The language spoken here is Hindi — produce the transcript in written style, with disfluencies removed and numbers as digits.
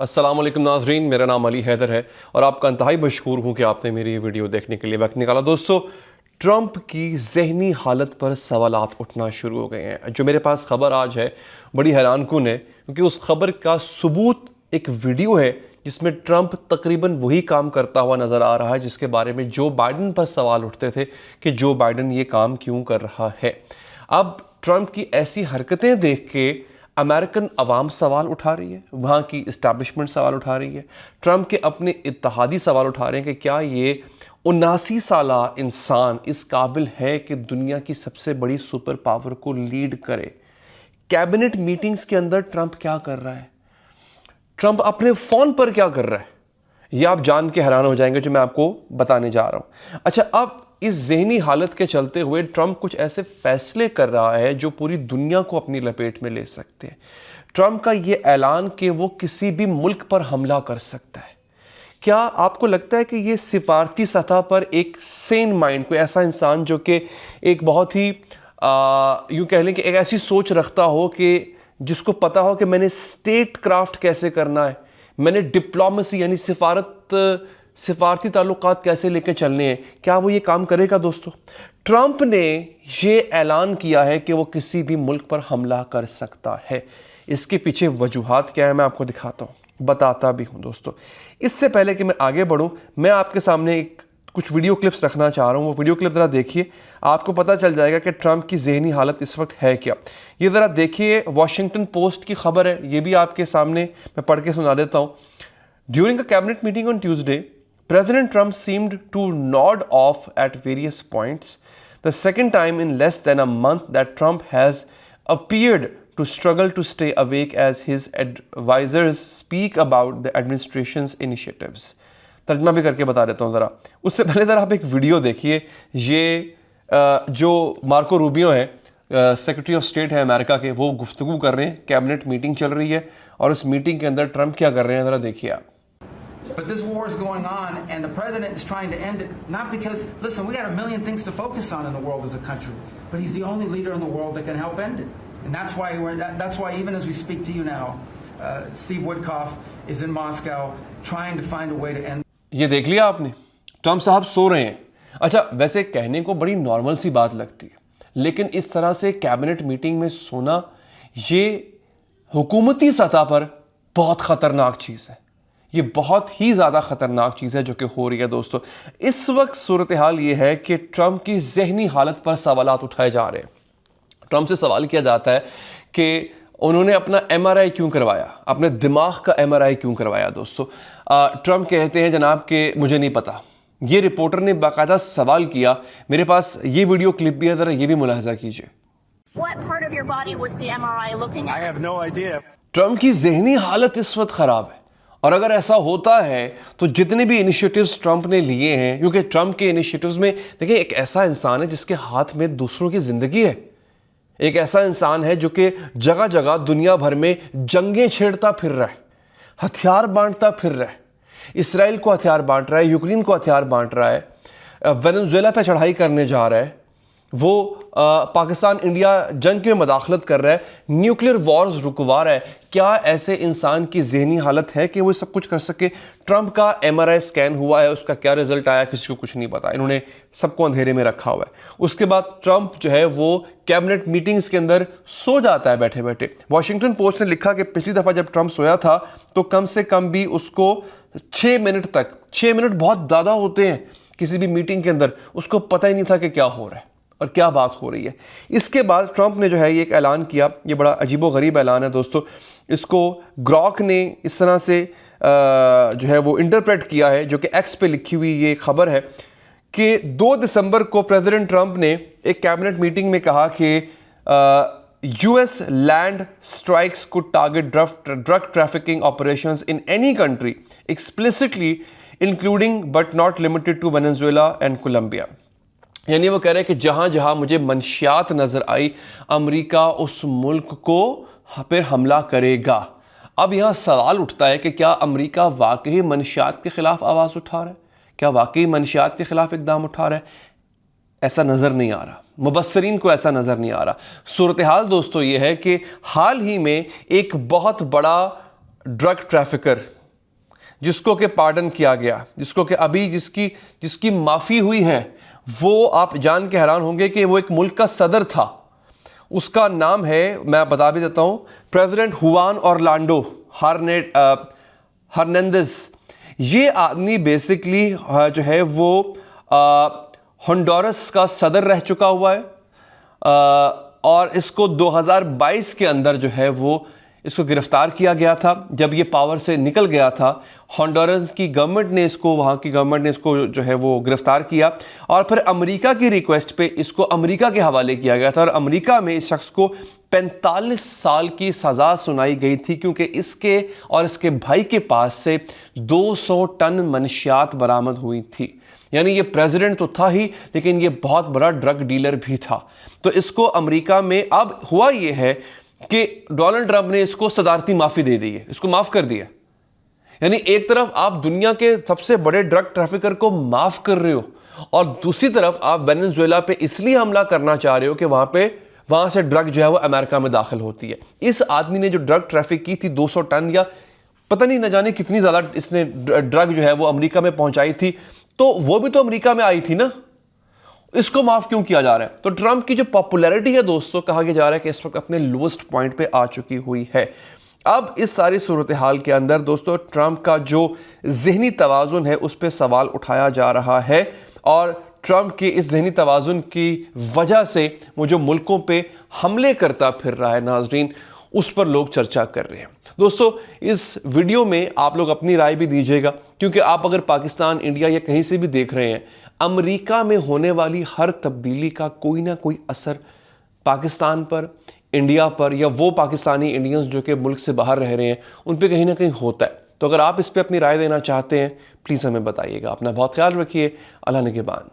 अस्सलाम वालेकुम नाज़रीन, मेरा नाम अली हैदर है और आपका इंतहाई मशकूर हूँ कि आपने मेरी ये वीडियो देखने के लिए वक्त निकाला। दोस्तों, ट्रंप की ज़हनी हालत पर सवालात उठना शुरू हो गए हैं। जो मेरे पास ख़बर आज है बड़ी हैरानकुन है, क्योंकि उस ख़बर का सबूत एक वीडियो है जिसमें ट्रंप तकरीबन वही काम करता हुआ नज़र आ रहा है जिसके बारे में जो बाइडन पर सवाल उठते थे कि जो बाइडन ये काम क्यों कर रहा है। अब ट्रंप की ऐसी हरकतें देख के अमेरिकन अवाम सवाल उठा रही है, वहाँ की इस्टेब्लिशमेंट सवाल उठा रही है, ट्रंप के अपने इत्तेहादी सवाल उठा रहे हैं कि क्या ये 79 साला इंसान इस काबिल है कि दुनिया की सबसे बड़ी सुपर पावर को लीड करे। कैबिनेट मीटिंग्स के अंदर ट्रंप क्या कर रहा है, ट्रंप अपने फ़ोन पर क्या कर रहा है, ये आप जान के हैरान हो जाएंगे जो मैं आपको बताने जा रहा हूँ। अच्छा, अब इस ज़हनी हालत के चलते हुए ट्रंप कुछ ऐसे फैसले कर रहा है जो पूरी दुनिया को अपनी लपेट में ले सकते हैं। ट्रंप का ये ऐलान कि वो किसी भी मुल्क पर हमला कर सकता है, क्या आपको लगता है कि ये सिफारती सतह पर एक सेन माइंड, कोई ऐसा इंसान जो कि एक बहुत ही यूँ कह लें कि एक ऐसी सोच रखता हो कि जिसको पता हो कि मैंने स्टेट क्राफ्ट कैसे करना है, मैंने डिप्लोमेसी यानी सिफारती ताल्लुकात कैसे लेकर चलने हैं, क्या वो ये काम करेगा? दोस्तों, ट्रंप ने ये ऐलान किया है कि वो किसी भी मुल्क पर हमला कर सकता है। इसके पीछे वजूहात क्या है मैं आपको दिखाता हूँ, बताता भी हूँ। दोस्तों, इससे पहले कि मैं आगे बढ़ूँ, मैं आपके सामने कुछ वीडियो क्लिप्स रखना चाह रहा हूँ। वो वीडियो क्लिप ज़रा देखिए, आपको पता चल जाएगा कि ट्रंप की ज़हनी हालत इस वक्त है क्या। ये ज़रा देखिए, वॉशिंगटन पोस्ट की खबर है, ये भी आपके सामने मैं पढ़ के सुना देता हूँ। During a cabinet meeting on Tuesday, President Trump seemed to nod off at various points, the second time in less than a month that Trump has appeared to struggle to stay awake as his advisors speak about the administration's initiatives. तर्जमा भी करके बता देता हूँ ज़रा। उससे पहले ज़रा आप एक वीडियो देखिए। ये जो मार्को रूबियो है, सेक्रेटरी ऑफ स्टेट है अमेरिका के, वो गुफ्तगू कर रहे हैं, कैबिनेट मीटिंग चल रही है और उस मीटिंग के अंदर ट्रंप क्या कर रहे हैं ज़रा देखिए आप। But this war is going on, and the president is trying to end it. Not because, listen, we got a million things to focus on in the world as a country, but he's the only leader in the world that can help end it. And that's why even as we speak to you now, Steve Woodcock is in Moscow trying to find a way to end. ये देख लिया आपने, ट्रंप साहब सो रहे हैं। अच्छा, वैसे कहने को बड़ी नॉर्मल सी बात लगती है, लेकिन इस तरह से कैबिनेट मीटिंग में सोना ये हुकूमती सतह पर बहुत खतरनाक चीज़ है। ये बहुत ही ज़्यादा ख़तरनाक चीज़ है जो कि हो रही है। दोस्तों, इस वक्त सूरत हाल ये है कि ट्रंप की ज़हनी हालत पर सवालात उठाए जा रहे हैं। ट्रंप से सवाल किया जाता है कि उन्होंने अपना MRI क्यों करवाया, अपने दिमाग का MRI क्यों करवाया। दोस्तों, ट्रंप कहते हैं जनाब कि मुझे नहीं पता। ये रिपोर्टर ने बाकायदा सवाल किया, मेरे पास ये वीडियो क्लिप भी है, ज़रा ये भी मुलाहिजा कीजिए। ट्रंप की ज़हनी हालत इस वक्त ख़राब है, और अगर ऐसा होता है तो जितने भी इनिशिएटिव्स ट्रंप ने लिए हैं, क्योंकि ट्रंप के इनिशिएटिव्स में देखिए एक ऐसा इंसान है जिसके हाथ में दूसरों की ज़िंदगी है, एक ऐसा इंसान है जो कि जगह जगह दुनिया भर में जंगें छेड़ता फिर रहा है, हथियार बांटता फिर रहा है, इसराइल को हथियार बांट रहा है, यूक्रेन को हथियार बांट रहा है, वेनेजुएला पे चढ़ाई करने जा रहा है, वो पाकिस्तान इंडिया जंग में मदाखलत कर रहा है, न्यूक्लियर वॉर्स रुकवा रहा है। क्या ऐसे इंसान की ज़हनी हालत है कि वो सब कुछ कर सके? ट्रंप का MRI स्कैन हुआ है, उसका क्या रिजल्ट आया किसी को कुछ नहीं पता, इन्होंने सबको अंधेरे में रखा हुआ है। उसके बाद ट्रंप जो है वो कैबिनेट मीटिंग्स के अंदर सो जाता है बैठे बैठे। वॉशिंगटन पोस्ट ने लिखा कि पिछली दफ़ा जब ट्रंप सोया था तो कम से कम भी उसको 6 मिनट बहुत ज़्यादा होते हैं किसी भी मीटिंग के अंदर, उसको पता ही नहीं था कि क्या हो रहा है और क्या बात हो रही है। इसके बाद ट्रंप ने जो है ये एक ऐलान किया, ये बड़ा अजीबोगरीब ऐलान है। दोस्तों, इसको ग्रॉक ने इस तरह से जो है वो इंटरप्रेट किया है, जो कि एक्स पे लिखी हुई ये खबर है कि 2 दिसंबर को प्रेसिडेंट ट्रंप ने एक कैबिनेट मीटिंग में कहा कि US land strikes could target drug trafficking operations in any country explicitly including but not limited to Venezuela and Colombia. यानी वो कह रहे हैं कि जहाँ जहाँ मुझे मंशियात नज़र आई, अमेरिका उस मुल्क को फिर हमला करेगा। अब यहाँ सवाल उठता है कि क्या अमेरिका वाकई मंशियात के ख़िलाफ़ आवाज़ उठा रहा है, क्या वाकई मंशियात के ख़िलाफ़ इक़दाम उठा रहा है? ऐसा नज़र नहीं आ रहा, मुबस्सरीन को ऐसा नज़र नहीं आ रहा। सूरत हाल दोस्तों ये है कि हाल ही में एक बहुत बड़ा ड्रग ट्रैफिकर जिसको कि पार्डन किया गया, जिसको कि अभी जिसकी माफ़ी हुई है, वो आप जान के हैरान होंगे कि वो एक मुल्क का सदर था। उसका नाम है, मैं बता भी देता हूँ, प्रेसिडेंट हुआन ऑरलैंडो हर्नांडेज। ये आदमी बेसिकली जो है वो होंडुरास का सदर रह चुका हुआ है, और इसको 2022 के अंदर जो है वो इसको गिरफ्तार किया गया था। जब ये पावर से निकल गया था, होंडुरास की गवर्नमेंट ने इसको, वहाँ की गवर्नमेंट ने इसको जो है वो गिरफ्तार किया, और फिर अमेरिका की रिक्वेस्ट पे इसको अमेरिका के हवाले किया गया था। और अमेरिका में इस शख्स को 45 साल की सज़ा सुनाई गई थी, क्योंकि इसके और इसके भाई के पास से 200 टन मनशियात बरामद हुई थी। यानी ये प्रेसिडेंट तो था ही, लेकिन ये बहुत बड़ा ड्रग डीलर भी था। तो इसको अमेरिका में, अब हुआ ये है कि डोनाल्ड ट्रंप ने इसको सदारती माफ़ी दे दी है, इसको माफ़ कर दिया। यानी एक तरफ आप दुनिया के सबसे बड़े ड्रग ट्रैफिकर को माफ़ कर रहे हो, और दूसरी तरफ आप वेनेजुएला पे इसलिए हमला करना चाह रहे हो कि वहाँ से ड्रग जो है वो अमेरिका में दाखिल होती है। इस आदमी ने जो ड्रग ट्रैफिक की थी, 200 टन या पता नहीं न जाने कितनी ज़्यादा इसने ड्रग जो है वो अमेरिका में पहुँचाई थी, तो वो भी तो अमेरिका में आई थी ना, इसको माफ क्यों किया जा रहा है? तो ट्रंप की जो पॉपुलैरिटी है दोस्तों, कहा गया जा रहा है कि इस वक्त अपने लोएस्ट पॉइंट पे आ चुकी हुई है। अब इस सारी सूरत हाल के अंदर दोस्तों, ट्रंप का जो ज़हनी तवाज़ुन है उस पर सवाल उठाया जा रहा है, और ट्रंप के इस ज़हनी तवाज़ुन की वजह से वो जो मुल्कों पे हमले करता फिर रहा है नाज़रीन, उस पर लोग चर्चा कर रहे हैं। दोस्तों, इस वीडियो में आप लोग अपनी राय भी दीजिएगा, क्योंकि आप अगर पाकिस्तान, इंडिया या कहीं से भी देख रहे हैं, अमेरिका में होने वाली हर तब्दीली का कोई ना कोई असर पाकिस्तान पर, इंडिया पर, या वो पाकिस्तानी इंडियंस जो कि मुल्क से बाहर रह रहे हैं उन पे कहीं ना कहीं होता है। तो अगर आप इस पे अपनी राय देना चाहते हैं, प्लीज़ हमें बताइएगा। अपना बहुत ख्याल रखिए। अल्लाह निगहबान।